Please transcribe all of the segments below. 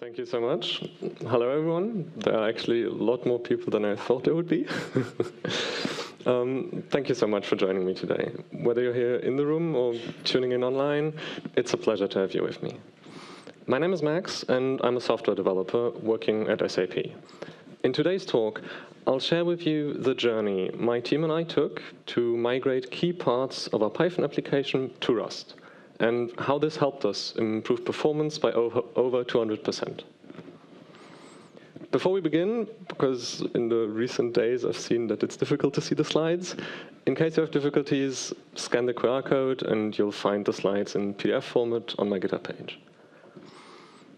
Thank you so much. Hello, everyone. There are actually a lot more people than I thought there would be. Thank you so much for joining me today. Whether you're here in the room or tuning in online, it's a pleasure to have you with me. My name is Max, and I'm a software developer working at SAP. In today's talk, I'll share with you the journey my team and I took to migrate key parts of our Python application to Rust, and how this helped us improve performance by over 200%. Before we begin, because in the recent days I've seen that it's difficult to see the slides, in case you have difficulties, scan the QR code and you'll find the slides in PDF format on my GitHub page.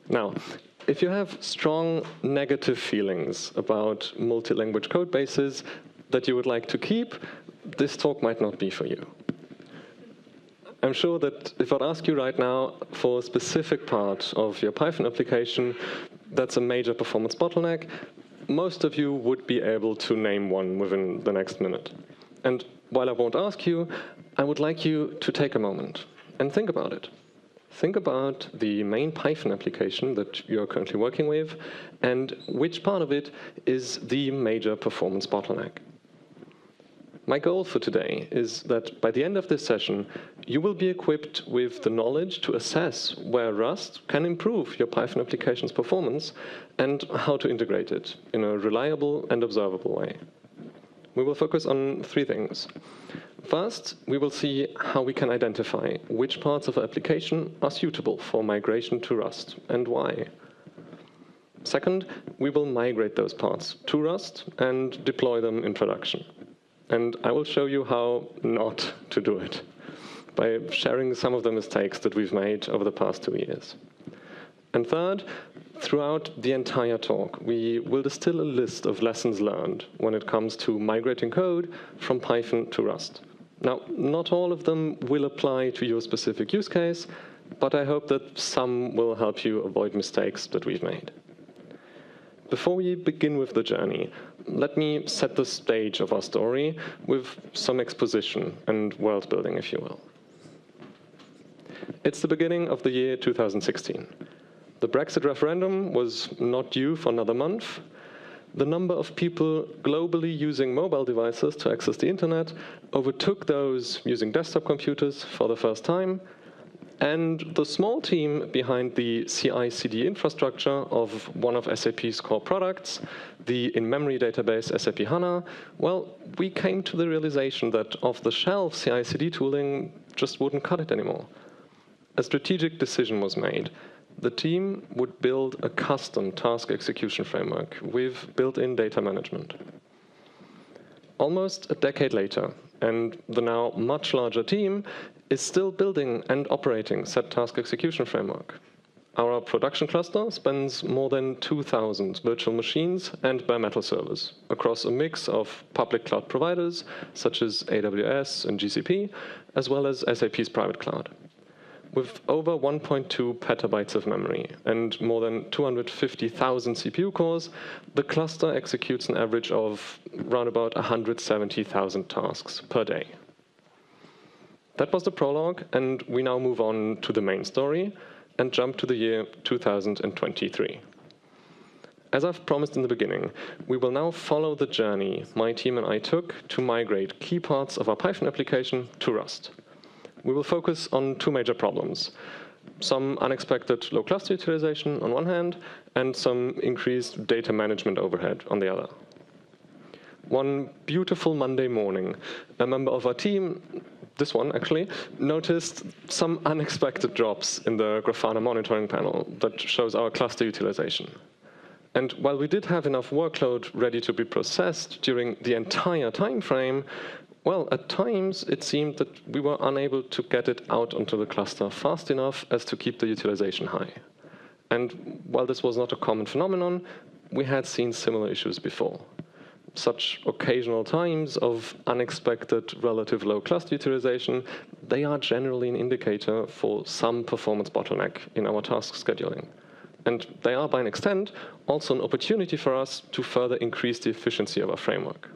Now, if you have strong negative feelings about multi-language code bases that you would like to keep, this talk might not be for you. I'm sure that if I'd ask you right now for a specific part of your Python application that's a major performance bottleneck, most of you would be able to name one within the next minute. And while I won't ask you, I would like you to take a moment and think about it. Think about the main Python application that you're currently working with and which part of it is the major performance bottleneck. My goal for today is that by the end of this session, you will be equipped with the knowledge to assess where Rust can improve your Python application's performance and how to integrate it in a reliable and observable way. We will focus on three things. First, we will see how we can identify which parts of our application are suitable for migration to Rust and why. Second, we will migrate those parts to Rust and deploy them in production. And I will show you how not to do it by sharing some of the mistakes that we've made over the past 2 years. And third, throughout the entire talk, we will distill a list of lessons learned when it comes to migrating code from Python to Rust. Now, not all of them will apply to your specific use case, but I hope that some will help you avoid mistakes that we've made. Before we begin with the journey, let me set the stage of our story with some exposition and world building, if you will. It's the beginning of the year 2016. The Brexit referendum was not due for another month. The number of people globally using mobile devices to access the internet overtook those using desktop computers for the first time. And the small team behind the CI/CD infrastructure of one of SAP's core products, the in-memory database SAP HANA, well, we came to the realization that off-the-shelf CI/CD tooling just wouldn't cut it anymore. A strategic decision was made. The team would build a custom task execution framework with built-in data management. Almost a decade later, and the now much larger team is still building and operating said task execution framework. Our production cluster spans more than 2,000 virtual machines and bare metal servers across a mix of public cloud providers such as AWS and GCP, as well as SAP's private cloud. With over 1.2 petabytes of memory and more than 250,000 CPU cores, the cluster executes an average of around about 170,000 tasks per day. That was the prologue, and we now move on to the main story and jump to the year 2023. As I've promised in the beginning, we will now follow the journey my team and I took to migrate key parts of our Python application to Rust. We will focus on two major problems: some unexpected low cluster utilization on one hand, and some increased data management overhead on the other. One beautiful Monday morning, a member of our team, this one actually, noticed some unexpected drops in the Grafana monitoring panel that shows our cluster utilization. And while we did have enough workload ready to be processed during the entire time frame, well, at times it seemed that we were unable to get it out onto the cluster fast enough as to keep the utilization high. And while this was not a common phenomenon, we had seen similar issues before. Such occasional times of unexpected relative low cluster utilization, they are generally an indicator for some performance bottleneck in our task scheduling. And they are, by an extent, also an opportunity for us to further increase the efficiency of our framework.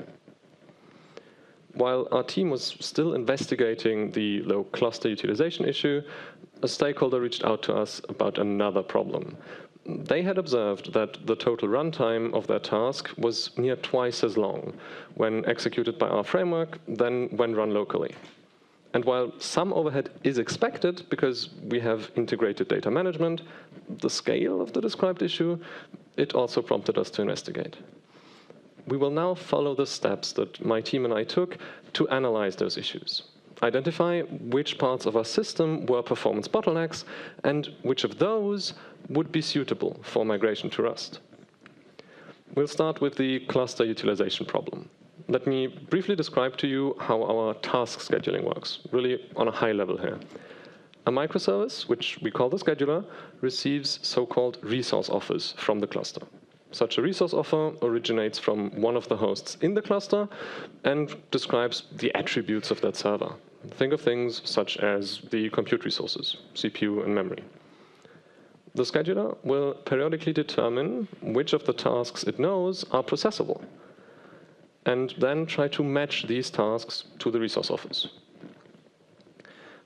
While our team was still investigating the low cluster utilization issue, a stakeholder reached out to us about another problem. they had observed that the total runtime of their task was near twice as long when executed by our framework than when run locally. And while some overhead is expected because we have integrated data management, the scale of the described issue, it also prompted us to investigate. We will now follow the steps that my team and I took to analyze those issues, identify which parts of our system were performance bottlenecks and which of those would be suitable for migration to Rust. We'll start with the cluster utilization problem. Let me briefly describe to you how our task scheduling works, really on a high level here. A microservice, which we call the scheduler, receives so-called resource offers from the cluster. Such a resource offer originates from one of the hosts in the cluster and describes the attributes of that server. Think of things such as the compute resources, CPU and memory. The scheduler will periodically determine which of the tasks it knows are processable, and then try to match these tasks to the resource offers.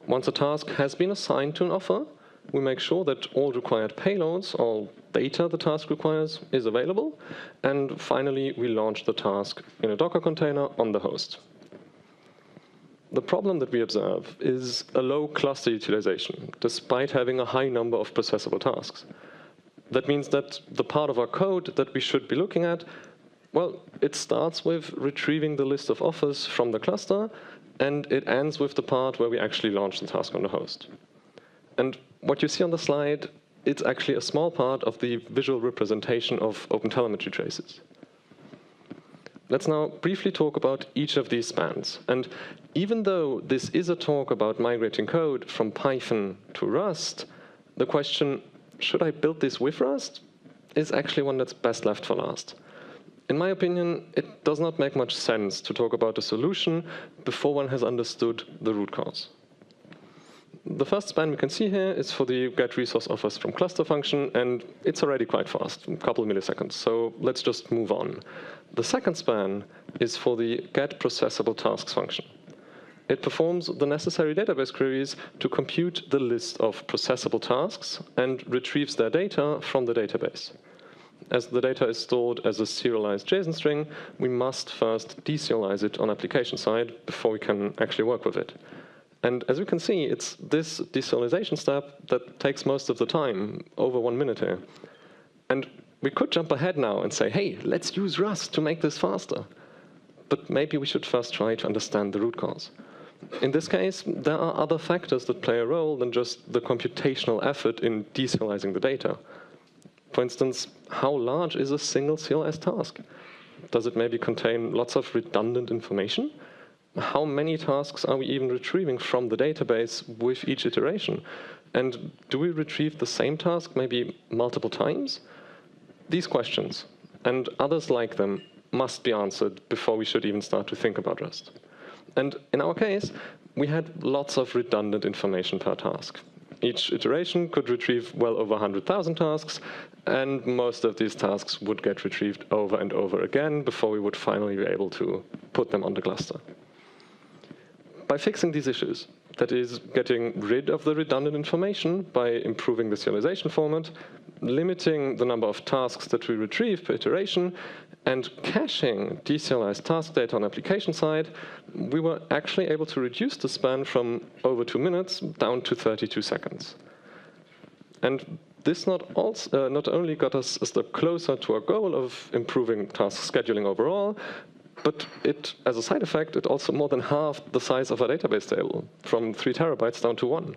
Once a task has been assigned to an offer, we make sure that all required payloads, all data the task requires, is available, and finally we launch the task in a Docker container on the host. The problem that we observe is a low cluster utilization, despite having a high number of processable tasks. That means that the part of our code that we should be looking at, well, it starts with retrieving the list of offers from the cluster, and it ends with the part where we actually launch the task on the host. And what you see on the slide, it's actually a small part of the visual representation of OpenTelemetry traces. Let's now briefly talk about each of these spans. And even though this is a talk about migrating code from Python to Rust, the question, should I build this with Rust, is actually one that's best left for last. In my opinion, it does not make much sense to talk about a solution before one has understood the root cause. The first span we can see here is for the get resource offers from cluster function, and it's already quite fast, a couple of milliseconds, so let's just move on. The second span is for the get processable tasks function. It performs the necessary database queries to compute the list of processable tasks and retrieves their data from the database. As the data is stored as a serialized JSON string, we must first deserialize it on application side before we can actually work with it. And as we can see, it's this deserialization step that takes most of the time, over 1 minute here. And we could jump ahead now and say, hey, let's use Rust to make this faster. But maybe we should first try to understand the root cause. In this case, there are other factors that play a role than just the computational effort in deserializing the data. For instance, how large is a single serialized task? Does it maybe contain lots of redundant information? How many tasks are we even retrieving from the database with each iteration? And do we retrieve the same task maybe multiple times? These questions, and others like them, must be answered before we should even start to think about Rust. And in our case, we had lots of redundant information per task. Each iteration could retrieve well over 100,000 tasks, and most of these tasks would get retrieved over and over again before we would finally be able to put them on the cluster. By fixing these issues, that is, getting rid of the redundant information by improving the serialization format, limiting the number of tasks that we retrieve per iteration, and caching deserialized task data on application side, we were actually able to reduce the span from over 2 minutes down to 32 seconds. And this not only got us a step closer to our goal of improving task scheduling overall, but as a side effect, it also more than halved the size of our database table, from 3 terabytes down to 1.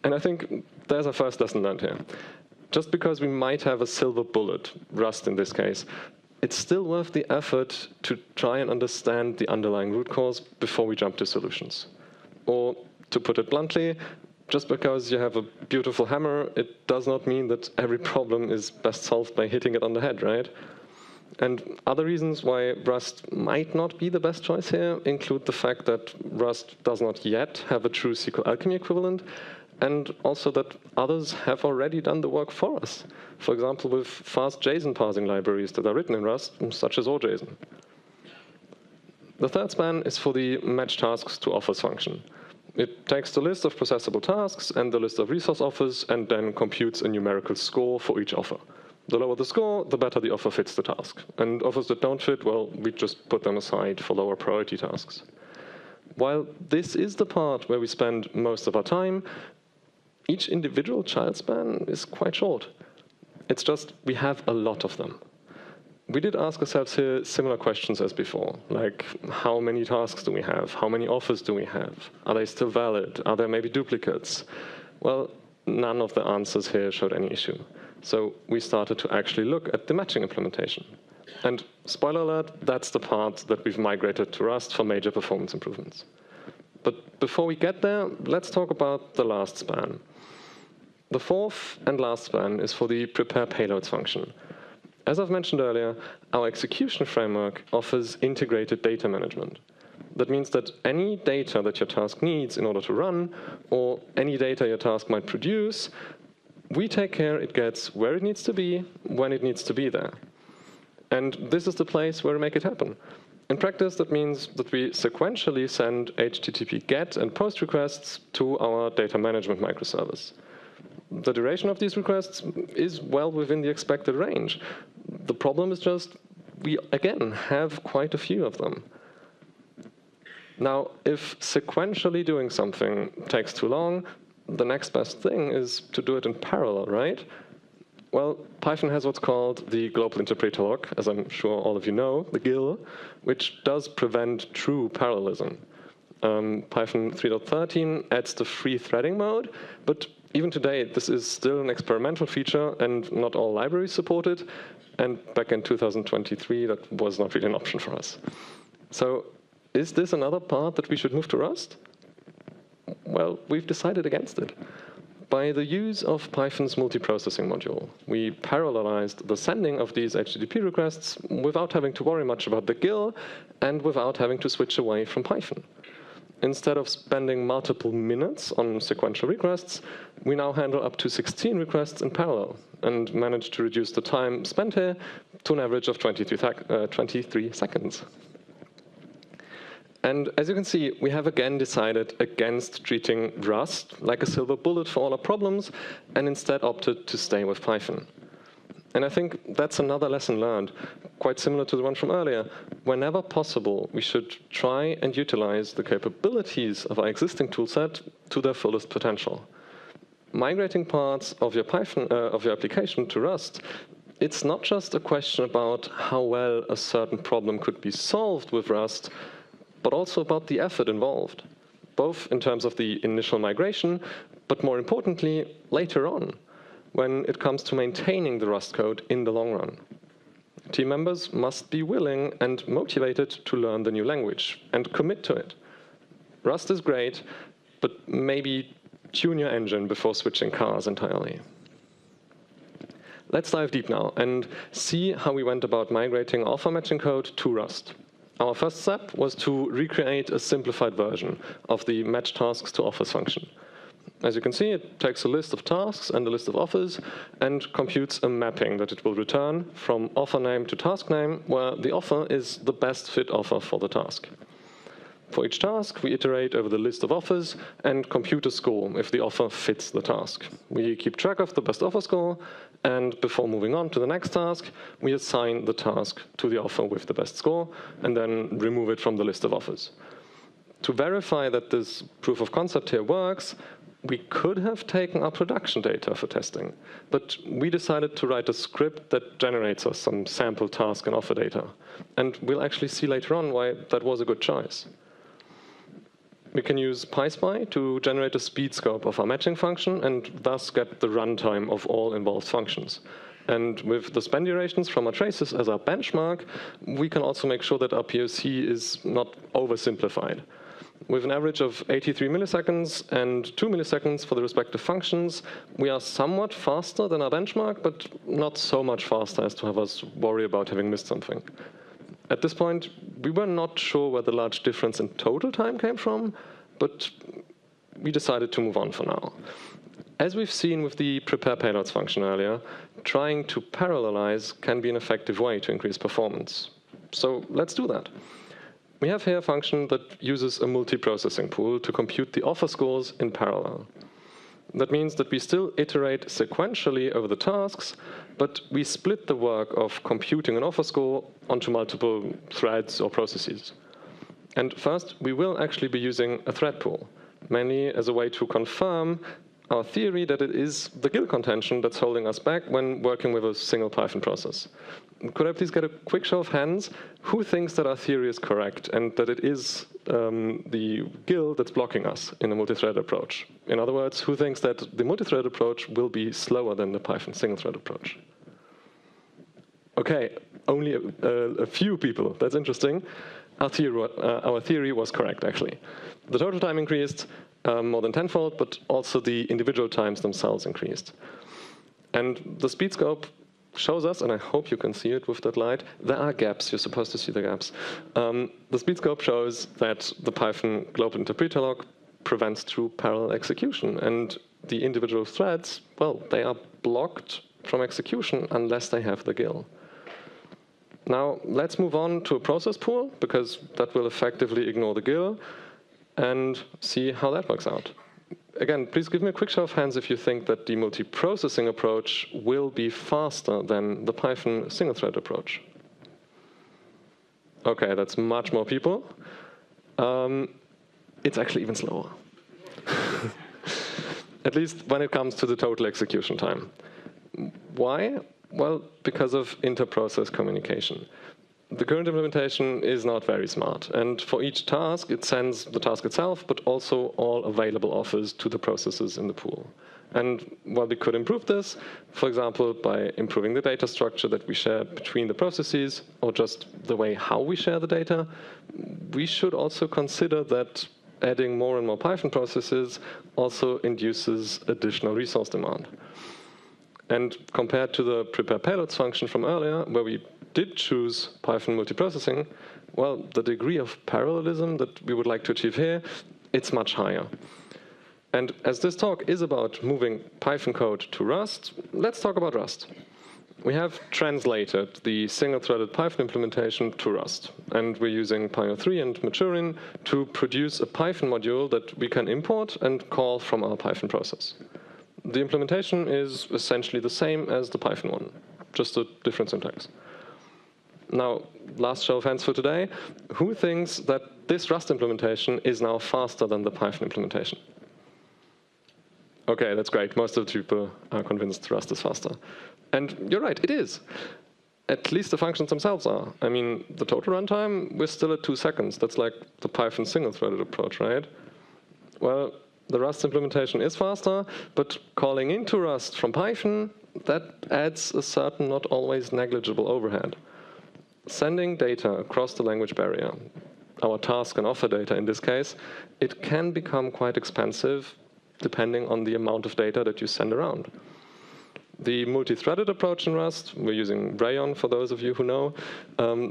And I think there's a first lesson learned here. Just because we might have a silver bullet, Rust in this case, it's still worth the effort to try and understand the underlying root cause before we jump to solutions. Or, to put it bluntly, just because you have a beautiful hammer, it does not mean that every problem is best solved by hitting it on the head, right? And other reasons why Rust might not be the best choice here include the fact that Rust does not yet have a true SQL Alchemy equivalent, and also that others have already done the work for us. For example, with fast JSON parsing libraries that are written in Rust, such as OJSON. The third span is for the match tasks to offers function. It takes the list of processable tasks and the list of resource offers and then computes a numerical score for each offer. The lower the score, the better the offer fits the task. And offers that don't fit, well, we just put them aside for lower priority tasks. While this is the part where we spend most of our time, each individual child span is quite short. It's just we have a lot of them. We did ask ourselves here similar questions as before, like how many tasks do we have? How many offers do we have? Are they still valid? Are there maybe duplicates? Well, none of the answers here showed any issue. So we started to actually look at the matching implementation. And spoiler alert, that's the part that we've migrated to Rust for major performance improvements. But before we get there, let's talk about the last span. The fourth and last span is for the prepare payloads function. As I've mentioned earlier, our execution framework offers integrated data management. That means that any data that your task needs in order to run, or any data your task might produce, we take care it gets where it needs to be, when it needs to be there. And this is the place where we make it happen. In practice, that means that we sequentially send HTTP GET and POST requests to our data management microservice. The duration of these requests is well within the expected range. The problem is just we, again, have quite a few of them. Now, if sequentially doing something takes too long, the next best thing is to do it in parallel, right? Well, Python has what's called the global interpreter lock, as I'm sure all of you know, the GIL, which does prevent true parallelism. Python 3.13 adds the free threading mode, but even today, this is still an experimental feature, and not all libraries support it. And back in 2023, that was not really an option for us. So is this another part that we should move to Rust? Well, we've decided against it. By the use of Python's multiprocessing module, we parallelized the sending of these HTTP requests without having to worry much about the GIL and without having to switch away from Python. Instead of spending multiple minutes on sequential requests, we now handle up to 16 requests in parallel and manage to reduce the time spent here to an average of 23 seconds. And as you can see, we have again decided against treating Rust like a silver bullet for all our problems and instead opted to stay with Python. And I think that's another lesson learned, quite similar to the one from earlier. Whenever possible, we should try and utilize the capabilities of our existing toolset to their fullest potential. Migrating parts of your application to Rust, it's not just a question about how well a certain problem could be solved with Rust, but also about the effort involved, both in terms of the initial migration, but more importantly, later on, when it comes to maintaining the Rust code in the long run. Team members must be willing and motivated to learn the new language and commit to it. Rust is great, but maybe tune your engine before switching cars entirely. Let's dive deep now and see how we went about migrating offer matching code to Rust. Our first step was to recreate a simplified version of the match tasks to offers function. As you can see, it takes a list of tasks and a list of offers and computes a mapping that it will return from offer name to task name, where the offer is the best fit offer for the task. For each task, we iterate over the list of offers and compute a score if the offer fits the task. We keep track of the best offer score, and before moving on to the next task, we assign the task to the offer with the best score and then remove it from the list of offers. To verify that this proof of concept here works, we could have taken our production data for testing, but we decided to write a script that generates us some sample task and offer data. And we'll actually see later on why that was a good choice. We can use PySpy to generate a speed scope of our matching function and thus get the runtime of all involved functions. And with the span durations from our traces as our benchmark, we can also make sure that our POC is not oversimplified. With an average of 83 milliseconds and 2 milliseconds for the respective functions, we are somewhat faster than our benchmark, but not so much faster as to have us worry about having missed something. At this point, we were not sure where the large difference in total time came from, but we decided to move on for now. As we've seen with the prepare payloads function earlier, trying to parallelize can be an effective way to increase performance. So let's do that. We have here a function that uses a multi-processing pool to compute the offer scores in parallel. That means that we still iterate sequentially over the tasks, but we split the work of computing an offer score onto multiple threads or processes. And first, we will actually be using a thread pool, mainly as a way to confirm our theory that it is the GIL contention that's holding us back when working with a single Python process. Could I please get a quick show of hands? Who thinks that our theory is correct and that it is the GIL that's blocking us in a multi-thread approach? In other words, who thinks that the multi-thread approach will be slower than the Python single-thread approach? OK, only a few people. That's interesting. Our theory was correct, actually. The total time increased more than tenfold, but also the individual times themselves increased. And the speed scope shows us, and I hope you can see it with that light, there are gaps. You're supposed to see the gaps. The speed scope shows that the Python global interpreter lock prevents true parallel execution. And the individual threads, well, they are blocked from execution unless they have the GIL. Now, let's move on to a process pool, because that will effectively ignore the GIL, and see how that works out. Again, please give me a quick show of hands if you think that the multi-processing approach will be faster than the Python single-thread approach. OK, that's much more people. It's actually even slower, at least when it comes to the total execution time. Why? Well, because of inter-process communication. The current implementation is not very smart. And for each task, it sends the task itself, but also all available offers to the processes in the pool. And while we could improve this, for example, by improving the data structure that we share between the processes, or just the way how we share the data, we should also consider that adding more and more Python processes also induces additional resource demand. And compared to the prepare payloads function from earlier, where we did choose Python multiprocessing, well, the degree of parallelism that we would like to achieve here, it's much higher. And as this talk is about moving Python code to Rust, let's talk about Rust. We have translated the single-threaded Python implementation to Rust. And we're using Pio3 and Maturin to produce a Python module that we can import and call from our Python process. The implementation is essentially the same as the Python one, just a different syntax. Now, last show of hands for today. Who thinks that this Rust implementation is now faster than the Python implementation? OK, that's great. Most of the people are convinced Rust is faster. And you're right, it is. At least the functions themselves are. I mean, the total runtime, we're still at 2 seconds. That's like the Python single-threaded approach, right? Well, the Rust implementation is faster, but calling into Rust from Python, that adds a certain, not always negligible overhead. Sending data across the language barrier, our task and offer data in this case, it can become quite expensive depending on the amount of data that you send around. The multi-threaded approach in Rust, we're using Rayon for those of you who know,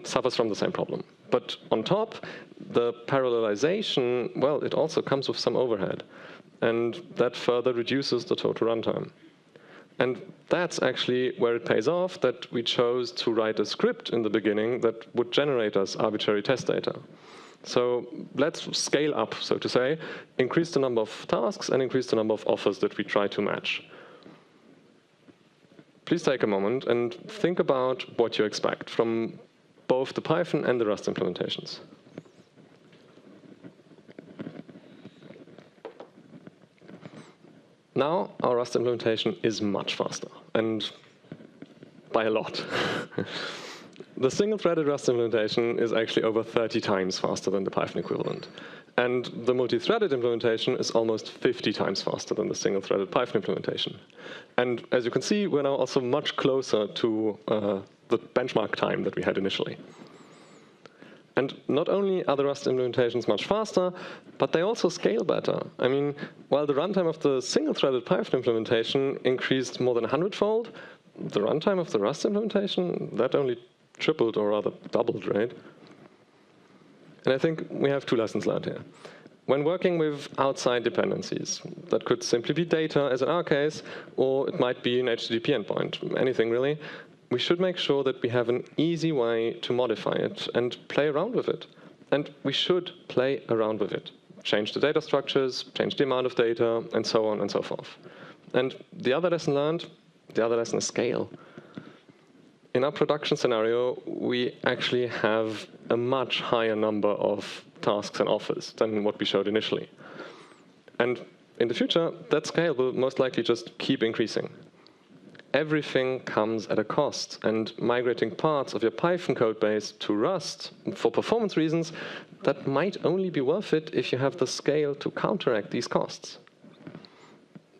suffers from the same problem. But on top, the parallelization, well, it also comes with some overhead. And that further reduces the total runtime. And that's actually where it pays off that we chose to write a script in the beginning that would generate us arbitrary test data. So let's scale up, so to say, increase the number of tasks and increase the number of offers that we try to match. Please take a moment and think about what you expect from both the Python and the Rust implementations. Now, our Rust implementation is much faster, and by a lot. The single-threaded Rust implementation is actually over 30 times faster than the Python equivalent. And the multi-threaded implementation is almost 50 times faster than the single-threaded Python implementation. And as you can see, we're now also much closer to the benchmark time that we had initially. And not only are the Rust implementations much faster, but they also scale better. I mean, while the runtime of the single-threaded Python implementation increased more than 100-fold, the runtime of the Rust implementation, that only tripled or rather doubled, right? And I think we have 2 lessons learned here. When working with outside dependencies, that could simply be data, as in our case, or it might be an HTTP endpoint, anything really, we should make sure that we have an easy way to modify it and play around with it. And we should play around with it. Change the data structures, change the amount of data, and so on and so forth. And the other lesson learned, the other lesson is scale. In our production scenario, we actually have a much higher number of tasks and offers than what we showed initially. And in the future, that scale will most likely just keep increasing. Everything comes at a cost, and migrating parts of your Python code base to Rust for performance reasons, that might only be worth it if you have the scale to counteract these costs.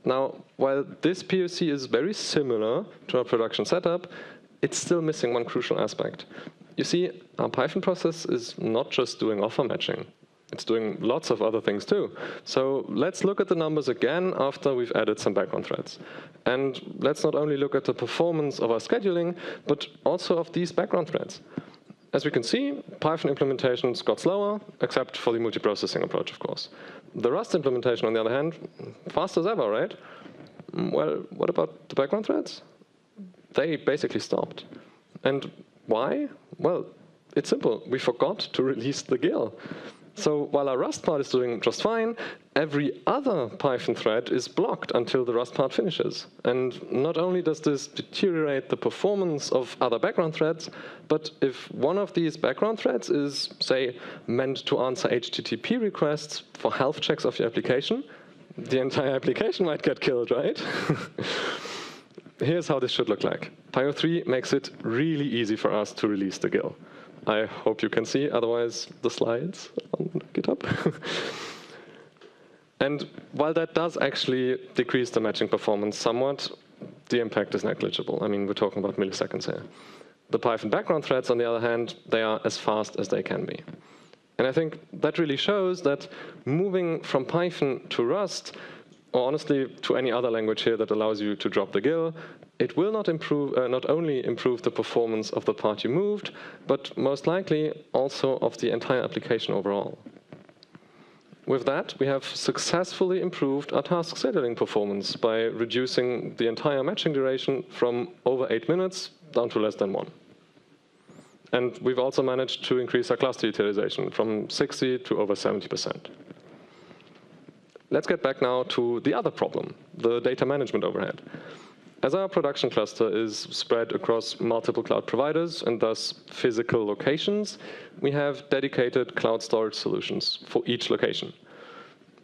Now, while this POC is very similar to our production setup, it's still missing one crucial aspect. You see, our Python process is not just doing offer matching. It's doing lots of other things too. So let's look at the numbers again after we've added some background threads. And let's not only look at the performance of our scheduling, but also of these background threads. As we can see, Python implementations got slower, except for the multiprocessing approach, of course. The Rust implementation, on the other hand, fast as ever, right? Well, what about the background threads? They basically stopped. And why? Well, it's simple. We forgot to release the GIL. So while our Rust part is doing just fine, every other Python thread is blocked until the Rust part finishes. And not only does this deteriorate the performance of other background threads, but if one of these background threads is, say, meant to answer HTTP requests for health checks of your application, the entire application might get killed, right? Here's how this should look like. PyO3 makes it really easy for us to release the GIL. I hope you can see, otherwise the slides on GitHub. And while that does actually decrease the matching performance somewhat, the impact is negligible. I mean, we're talking about milliseconds here. The Python background threads, on the other hand, they are as fast as they can be. And I think that really shows that moving from Python to Rust, or honestly to any other language here that allows you to drop the GIL, it will not only improve the performance of the part you moved, but most likely also of the entire application overall. With that, we have successfully improved our task scheduling performance by reducing the entire matching duration from over 8 minutes down to less than 1. And we've also managed to increase our cluster utilization from 60 to over 70%. Let's get back now to the other problem, the data management overhead. As our production cluster is spread across multiple cloud providers and thus physical locations, we have dedicated cloud storage solutions for each location.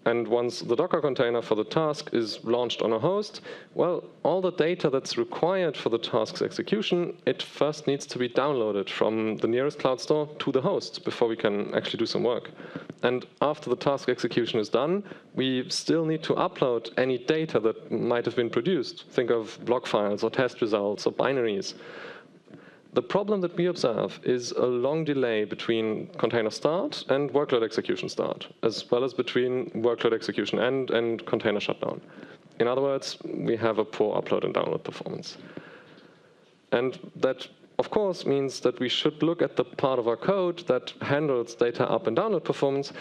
And once the Docker container for the task is launched on a host, well, all the data that's required for the task's execution, it first needs to be downloaded from the nearest cloud store to the host before we can actually do some work. And after the task execution is done, we still need to upload any data that might have been produced. Think of log files or test results or binaries. The problem that we observe is a long delay between container start and workload execution start, as well as between workload execution end and container shutdown. In other words, we have a poor upload and download performance. And that, of course, means that we should look at the part of our code that handles data up and download performance,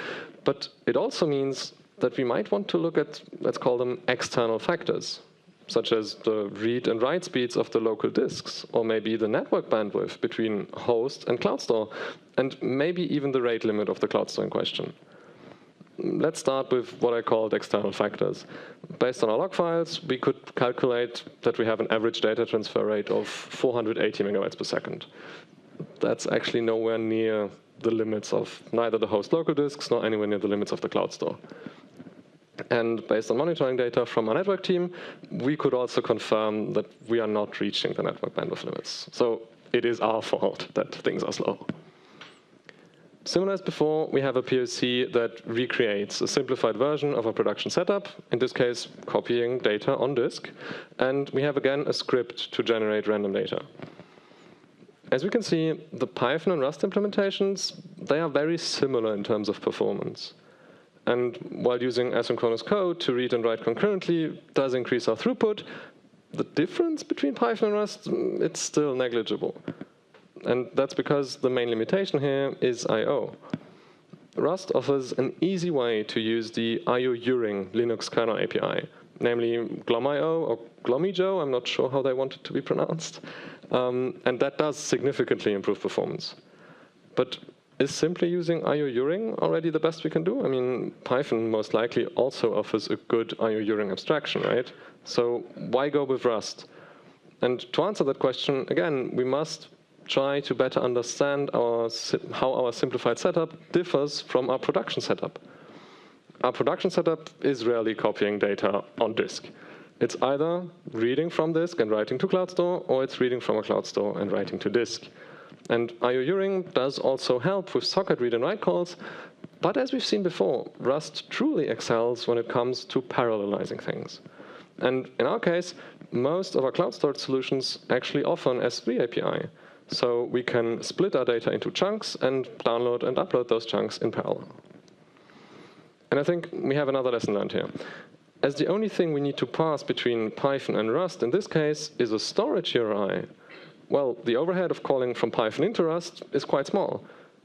but it also means that we might want to look at, let's call them external factors, such as the read and write speeds of the local disks, or maybe the network bandwidth between host and cloud store, and maybe even the rate limit of the cloud store in question. Let's start with what I called external factors. Based on our log files, we could calculate that we have an average data transfer rate of 480 megabytes per second. That's actually nowhere near the limits of neither the host local disks nor anywhere near the limits of the cloud store. And based on monitoring data from our network team, we could also confirm that we are not reaching the network bandwidth limits. So it is our fault that things are slow. Similar as before, we have a POC that recreates a simplified version of our production setup, in this case, copying data on disk. And we have, again, a script to generate random data. As we can see, the Python and Rust implementations, they are very similar in terms of performance. And while using asynchronous code to read and write concurrently does increase our throughput, the difference between Python and Rust, it's still negligible. And that's because the main limitation here is I/O. Rust offers an easy way to use the IO-Uring Linux kernel API, namely glom.io or glomijo, I'm not sure how they want it to be pronounced. And that does significantly improve performance. But Is simply using IO-Uring already the best we can do? I mean, Python most likely also offers a good IO-Uring abstraction, right? So why go with Rust? And to answer that question, again, we must try to better understand how our simplified setup differs from our production setup. Our production setup is rarely copying data on disk. It's either reading from disk and writing to Cloud Store, or it's reading from a Cloud Store and writing to disk. And IO-Uring does also help with socket read and write calls, but as we've seen before, Rust truly excels when it comes to parallelizing things. And in our case, most of our cloud storage solutions actually offer an S3 API. So we can split our data into chunks and download and upload those chunks in parallel. And I think we have another lesson learned here. As the only thing we need to pass between Python and Rust in this case is a storage URI, well, the overhead of calling from Python into Rust is quite small.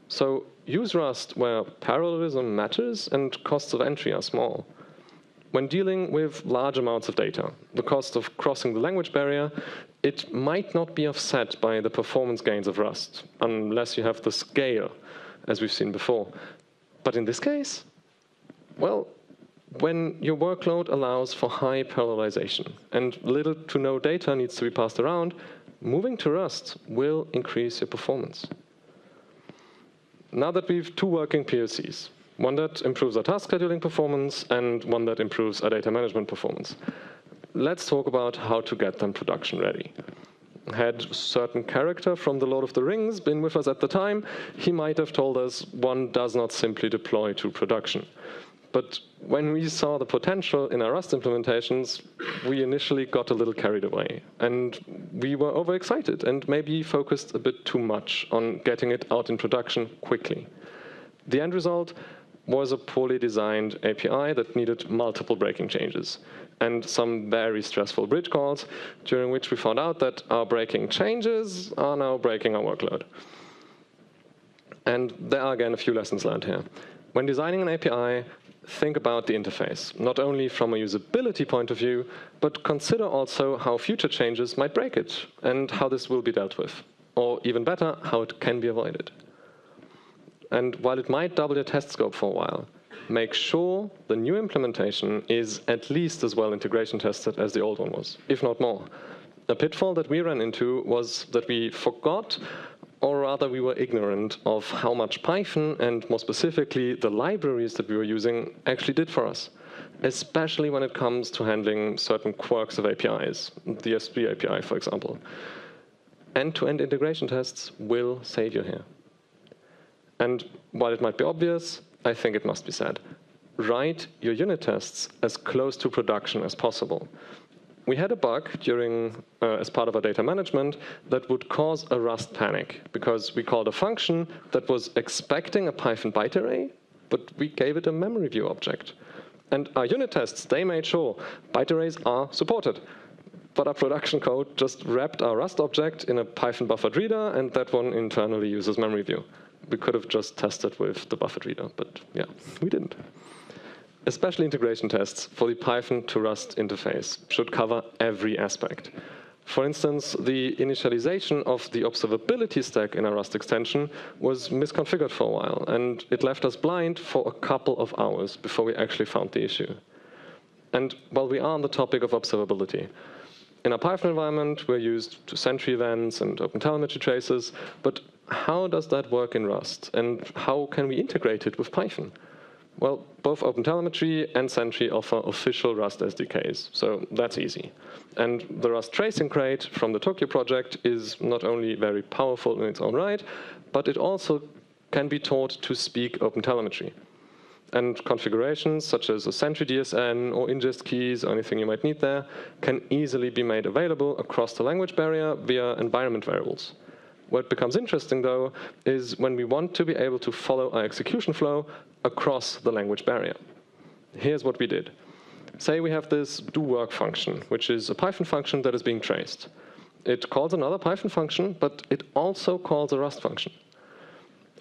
So use Rust where parallelism matters and costs of entry are small. When dealing with large amounts of data, the cost of crossing the language barrier, it might not be offset by the performance gains of Rust, unless you have the scale, as we've seen before. But in this case, well, when your workload allows for high parallelization and little to no data needs to be passed around, moving to Rust will increase your performance. Now that we've two working POCs, one that improves our task scheduling performance and one that improves our data management performance, let's talk about how to get them production ready. Had a certain character from The Lord of the Rings been with us at the time, he might have told us one does not simply deploy to production. But when we saw the potential in our Rust implementations, we initially got a little carried away. And we were overexcited and maybe focused a bit too much on getting it out in production quickly. The end result was a poorly designed API that needed multiple breaking changes and some very stressful bridge calls, during which we found out that our breaking changes are now breaking our workload. And there are, again, a few lessons learned here. When designing an API, think about the interface, not only from a usability point of view, but consider also how future changes might break it and how this will be dealt with, or even better, how it can be avoided. And while it might double your test scope for a while, make sure the new implementation is at least as well integration tested as the old one was, if not more. A pitfall that we ran into was that we forgot, or rather we were ignorant of how much Python, and more specifically the libraries that we were using, actually did for us, especially when it comes to handling certain quirks of APIs, the S3 API, for example. End-to-end integration tests will save you here. And while it might be obvious, I think it must be said. Write your unit tests as close to production as possible. We had a bug as part of our data management that would cause a Rust panic because we called a function that was expecting a Python byte array, but we gave it a memory view object. And our unit tests, they made sure byte arrays are supported. But our production code just wrapped our Rust object in a Python buffered reader, and that one internally uses memory view. We could have just tested with the buffered reader, but yeah, we didn't. Especially integration tests for the Python to Rust interface should cover every aspect. For instance, the initialization of the observability stack in our Rust extension was misconfigured for a while, and it left us blind for a couple of hours before we actually found the issue. And while we are on the topic of observability, in our Python environment, we're used to Sentry events and OpenTelemetry traces, but how does that work in Rust, and how can we integrate it with Python? Well, both OpenTelemetry and Sentry offer official Rust SDKs, so that's easy. And the Rust tracing crate from the Tokyo project is not only very powerful in its own right, but it also can be taught to speak OpenTelemetry. And configurations such as a Sentry DSN or ingest keys or anything you might need there can easily be made available across the language barrier via environment variables. What becomes interesting, though, is when we want to be able to follow our execution flow across the language barrier. Here's what we did. Say we have this doWork function, which is a Python function that is being traced. It calls another Python function, but it also calls a Rust function.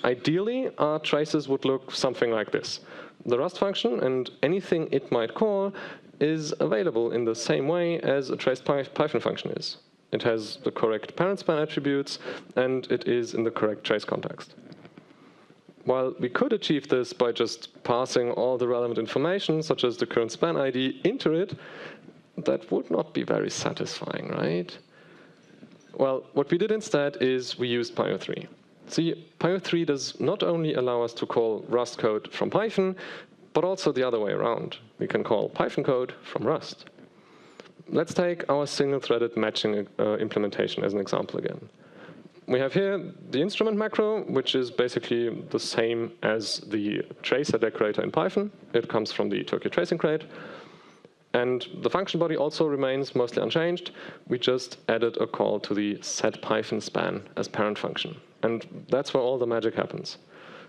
Ideally, our traces would look something like this. The Rust function and anything it might call is available in the same way as a traced Python function is. It has the correct parent span attributes, and it is in the correct trace context. while we could achieve this by just passing all the relevant information, such as the current span ID, into it, that would not be very satisfying, right? Well, what we did instead is we used PyO3. See, PyO3 does not only allow us to call Rust code from Python, but also the other way around. We can call Python code from Rust. Let's take our single-threaded matching implementation as an example again. We have here the instrument macro, which is basically the same as the tracer decorator in Python. It comes from the Tokyo tracing crate. And the function body also remains mostly unchanged. We just added a call to the setPythonSpan as parent function. And that's where all the magic happens.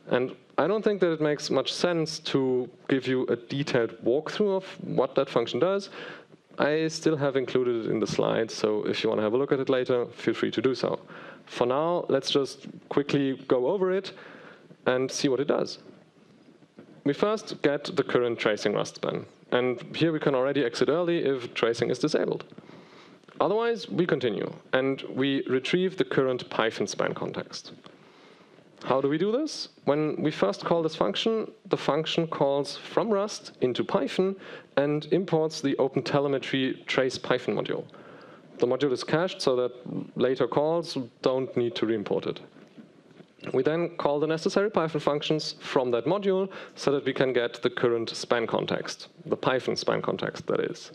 And I don't think that it makes much sense to give you a detailed walkthrough of what that function does. I still have included it in the slides, so if you want to have a look at it later, feel free to do so. For now, let's just quickly go over it and see what it does. We first get the current tracing Rust span. And here we can already exit early if tracing is disabled. Otherwise, we continue, and we retrieve the current Python span context. How do we do this? When we first call this function, the function calls from Rust into Python and imports the OpenTelemetry trace Python module. The module is cached so that later calls don't need to re-import it. We then call the necessary Python functions from that module so that we can get the current span context, the Python span context, that is.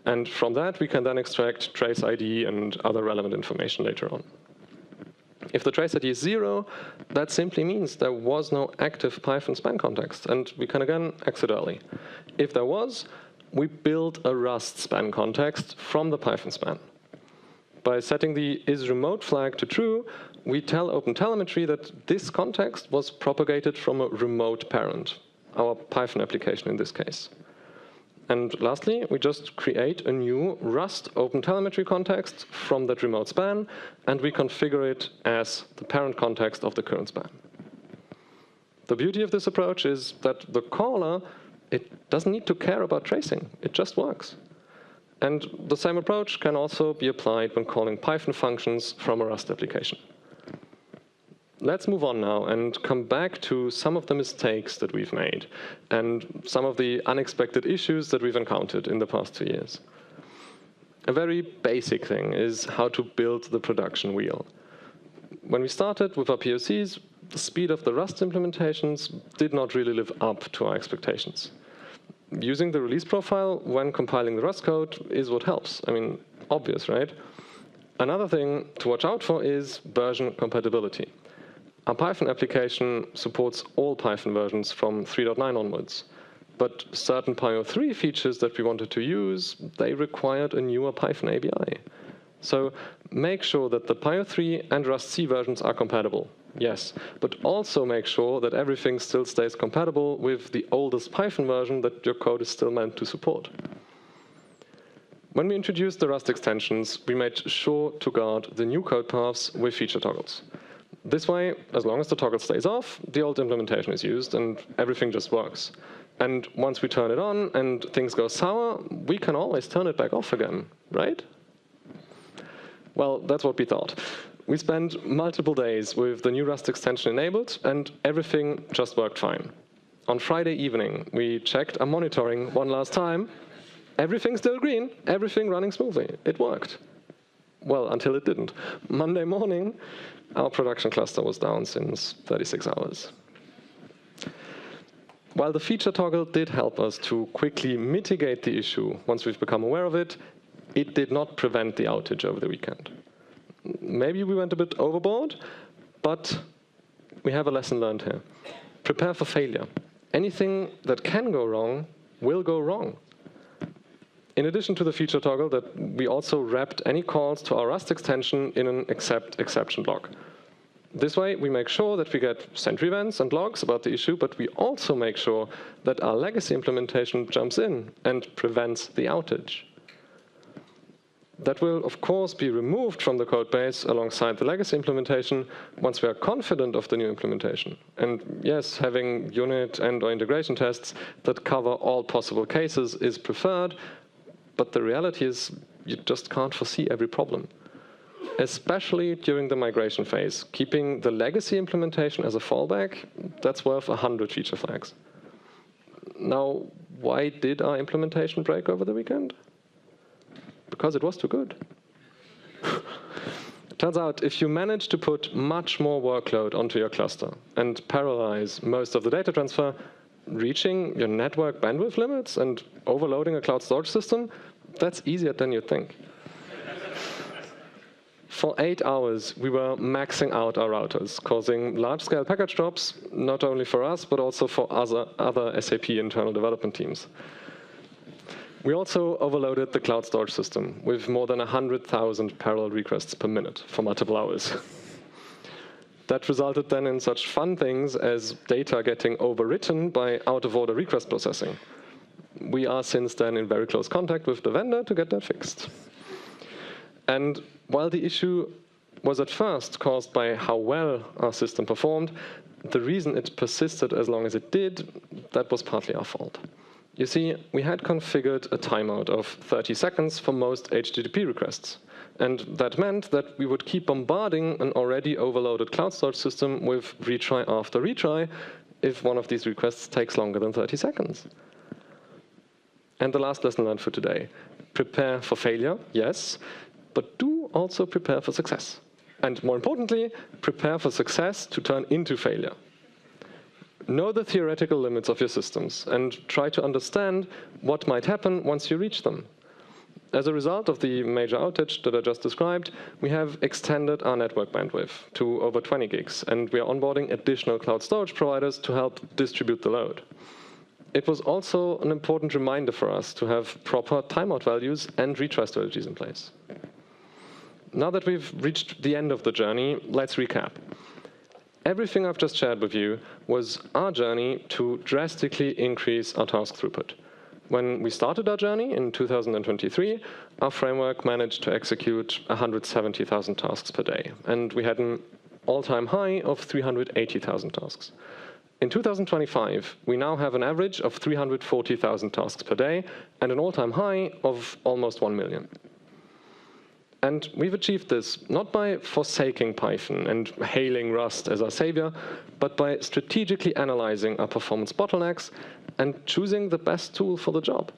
And from that, we can then extract trace ID and other relevant information later on. If the trace ID is 0, that simply means there was no active Python span context, and we can again exit early. If there was, we build a Rust span context from the Python span. By setting the isRemote flag to true, we tell OpenTelemetry that this context was propagated from a remote parent, our Python application in this case. And lastly, we just create a new Rust OpenTelemetry context from that remote span, and we configure it as the parent context of the current span. The beauty of this approach is that the caller, it doesn't need to care about tracing. It just works. And the same approach can also be applied when calling Python functions from a Rust application. Let's move on now and come back to some of the mistakes that we've made and some of the unexpected issues that we've encountered in the past 2 years. A very basic thing is how to build the production wheel. When we started with our POCs, the speed of the Rust implementations did not really live up to our expectations. Using the release profile when compiling the Rust code is what helps. I mean, obvious, right? Another thing to watch out for is version compatibility. Our Python application supports all Python versions from 3.9 onwards. But certain PyO3 features that we wanted to use, they required a newer Python ABI. So make sure that the PyO3 and Rust C versions are compatible. Yes, but also make sure that everything still stays compatible with the oldest Python version that your code is still meant to support. When we introduced the Rust extensions, we made sure to guard the new code paths with feature toggles. This way, as long as the toggle stays off, the old implementation is used and everything just works. And once we turn it on and things go sour, we can always turn it back off again, right? Well, that's what we thought. We spent multiple days with the new Rust extension enabled, and everything just worked fine. On Friday evening, we checked our monitoring one last time. Everything's still green, everything running smoothly. It worked. Well, until it didn't. Monday morning, our production cluster was down since 36 hours. While the feature toggle did help us to quickly mitigate the issue once we've become aware of it, it did not prevent the outage over the weekend. Maybe we went a bit overboard, but we have a lesson learned here. Prepare for failure. Anything that can go wrong will go wrong. In addition to the feature toggle, that we also wrapped any calls to our Rust extension in an accept exception block. This way, we make sure that we get sentry events and logs about the issue, but we also make sure that our legacy implementation jumps in and prevents the outage. That will, of course, be removed from the code base alongside the legacy implementation once we are confident of the new implementation. And yes, having unit and/or integration tests that cover all possible cases is preferred, but the reality is you just can't foresee every problem. especially during the migration phase. Keeping the legacy implementation as a fallback, that's worth 100 feature flags. Now, why did our implementation break over the weekend? Because it was too good. Turns out, if you manage to put much more workload onto your cluster and parallelize most of the data transfer, reaching your network bandwidth limits and overloading a cloud storage system, that's easier than you think. For 8 hours, we were maxing out our routers, causing large-scale package drops, not only for us, but also for other SAP internal development teams. We also overloaded the cloud storage system with more than 100,000 parallel requests per minute for multiple hours. That resulted then in such fun things as data getting overwritten by out-of-order request processing. We are since then in very close contact with the vendor to get that fixed. And while the issue was at first caused by how well our system performed, the reason it persisted as long as it did, that was partly our fault. You see, we had configured a timeout of 30 seconds for most HTTP requests. And that meant that we would keep bombarding an already overloaded cloud storage system with retry after retry if one of these requests takes longer than 30 seconds. And the last lesson learned for today. Prepare for failure, yes, but do also prepare for success. And more importantly, prepare for success to turn into failure. Know the theoretical limits of your systems and try to understand what might happen once you reach them. As a result of the major outage that I just described, we have extended our network bandwidth to over 20 gigs, and we are onboarding additional cloud storage providers to help distribute the load. It was also an important reminder for us to have proper timeout values and retry strategies in place. Now that we've reached the end of the journey, let's recap. Everything I've just shared with you was our journey to drastically increase our task throughput. When we started our journey in 2023, our framework managed to execute 170,000 tasks per day, and we had an all-time high of 380,000 tasks. In 2025, we now have an average of 340,000 tasks per day and an all-time high of almost 1 million. And we've achieved this not by forsaking Python and hailing Rust as our savior, but by strategically analyzing our performance bottlenecks and choosing the best tool for the job.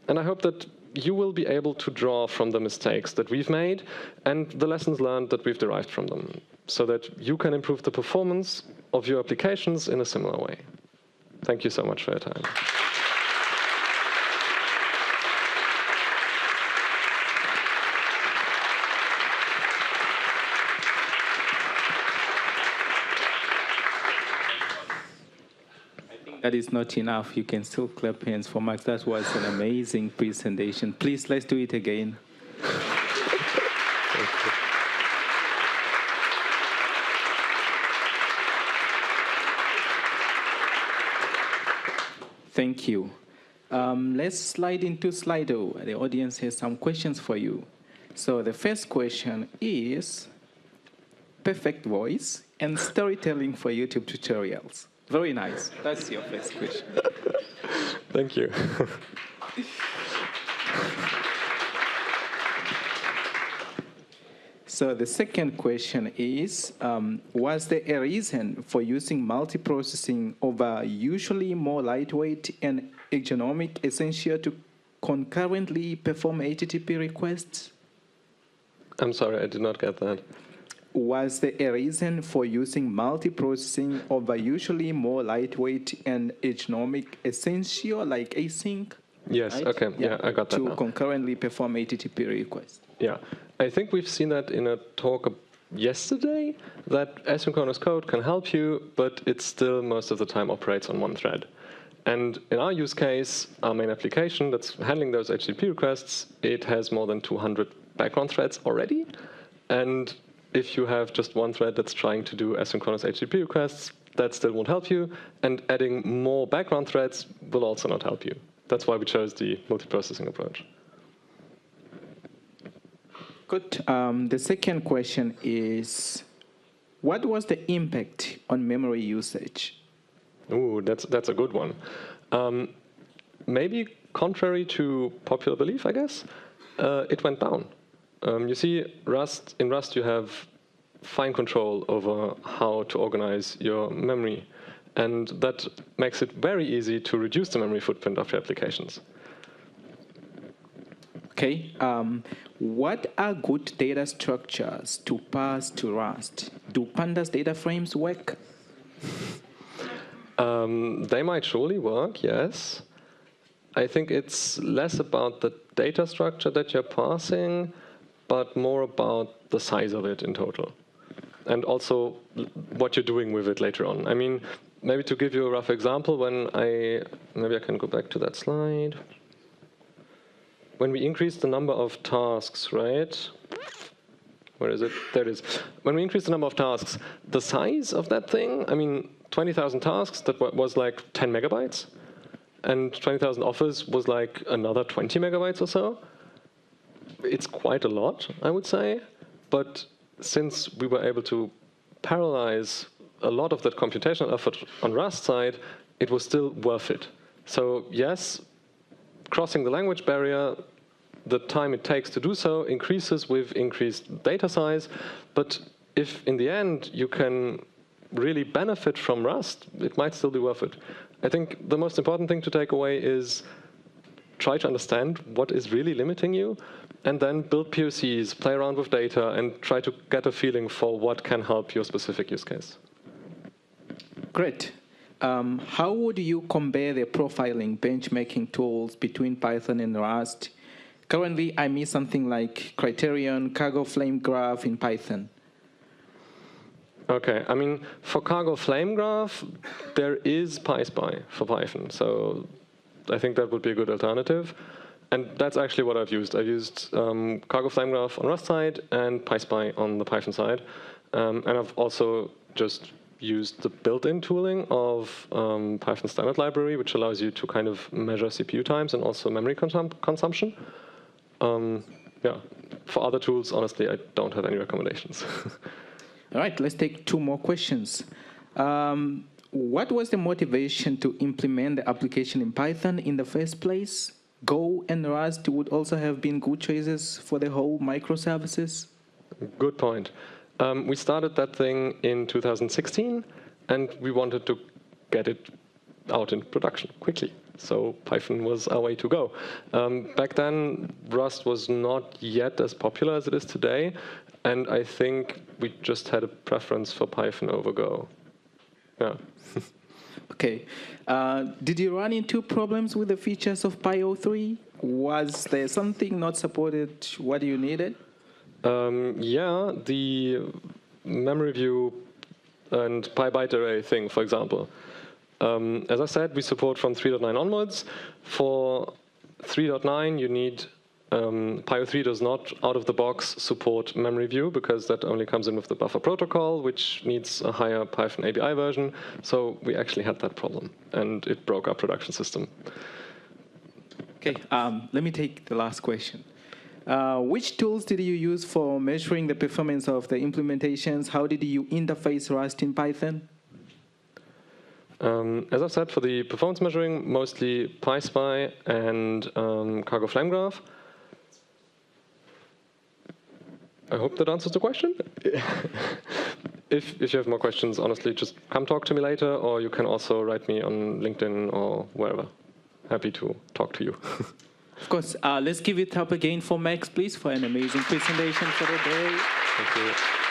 And I hope that you will be able to draw from the mistakes that we've made and the lessons learned that we've derived from them, so that you can improve the performance of your applications in a similar way. Thank you so much for your time. That is not enough. You can still clap hands for Max. That was an amazing presentation. Please, let's do it again. Thank you. Let's slide into Slido. The audience has some questions for you. So the first question is perfect voice and storytelling for YouTube tutorials. Very nice. That's your first question. Thank you. So the second question is, was there a reason for using multiprocessing over usually more lightweight and ergonomic Essential to concurrently perform HTTP requests? I'm sorry, I did not get that. Was there a reason for using multiprocessing over usually more lightweight and ergonomic Essential like async? Yes, right? Okay, yeah, I got that to now. Concurrently perform HTTP requests. Yeah, I think we've seen that in a talk yesterday, that asynchronous code can help you, but it still most of the time operates on one thread. And in our use case, our main application that's handling those HTTP requests, it has more than 200 background threads already. And if you have just one thread that's trying to do asynchronous HTTP requests, that still won't help you. And adding more background threads will also not help you. That's why we chose the multiprocessing approach. Good. The second question is, what was the impact on memory usage? Ooh, that's a good one. Maybe contrary to popular belief, I guess, it went down. You see, in Rust you have fine control over how to organize your memory. And that makes it very easy to reduce the memory footprint of your applications. Okay. What are good data structures to pass to Rust? Do pandas data frames work? They might surely work, yes. I think it's less about the data structure that you're passing, but more about the size of it in total. And also what you're doing with it later on. I mean, maybe to give you a rough example, maybe I can go back to that slide. When we increase the number of tasks, right? Where is it? There it is. When we increase the number of tasks, the size of that thing, I mean, 20,000 tasks, that was like 10 megabytes. And 20,000 offers was like another 20 megabytes or so. It's quite a lot, I would say. But since we were able to parallelize a lot of that computational effort on Rust side, it was still worth it. So yes, crossing the language barrier, the time it takes to do so increases with increased data size. But if in the end you can really benefit from Rust, it might still be worth it. I think the most important thing to take away is try to understand what is really limiting you, and then build POCs, play around with data, and try to get a feeling for what can help your specific use case. Great. How would you compare the profiling benchmarking tools between Python and Rust? Currently, I mean something like Criterion, Cargo Flame Graph in Python. Okay, I mean, for Cargo Flame Graph, there is PySpy for Python, so I think that would be a good alternative. And that's actually what I've used. I've used Cargo Flame Graph on Rust side and PySpy on the Python side. And I've also just used the built-in tooling of Python standard library, which allows you to kind of measure CPU times and also memory consumption. Yeah, for other tools, honestly, I don't have any recommendations. All right, let's take two more questions. What was the motivation to implement the application in Python in the first place? Go and Rust would also have been good choices for the whole microservices. Good point. We started that thing in 2016, and we wanted to get it out in production quickly. So Python was our way to go. Back then, Rust was not yet as popular as it is today, and I think we just had a preference for Python over Go. Yeah. Okay. Did you run into problems with the features of Py03? Was there something not supported what you needed? Yeah, the memory view and PyByte array thing, for example. As I said, we support from 3.9 onwards. For 3.9, you need Py03 does not, out of the box, support memory view because that only comes in with the buffer protocol, which needs a higher Python ABI version. So we actually had that problem, and it broke our production system. Okay, let me take the last question. Which tools did you use for measuring the performance of the implementations? How did you interface Rust in Python? As I said, for the performance measuring, mostly PySpy and Cargo Flame Graph. I hope that answers the question. If you have more questions, honestly, just come talk to me later, or you can also write me on LinkedIn or wherever. Happy to talk to you. Of course. Let's give it up again for Max, please, for an amazing presentation for the day. Thank you.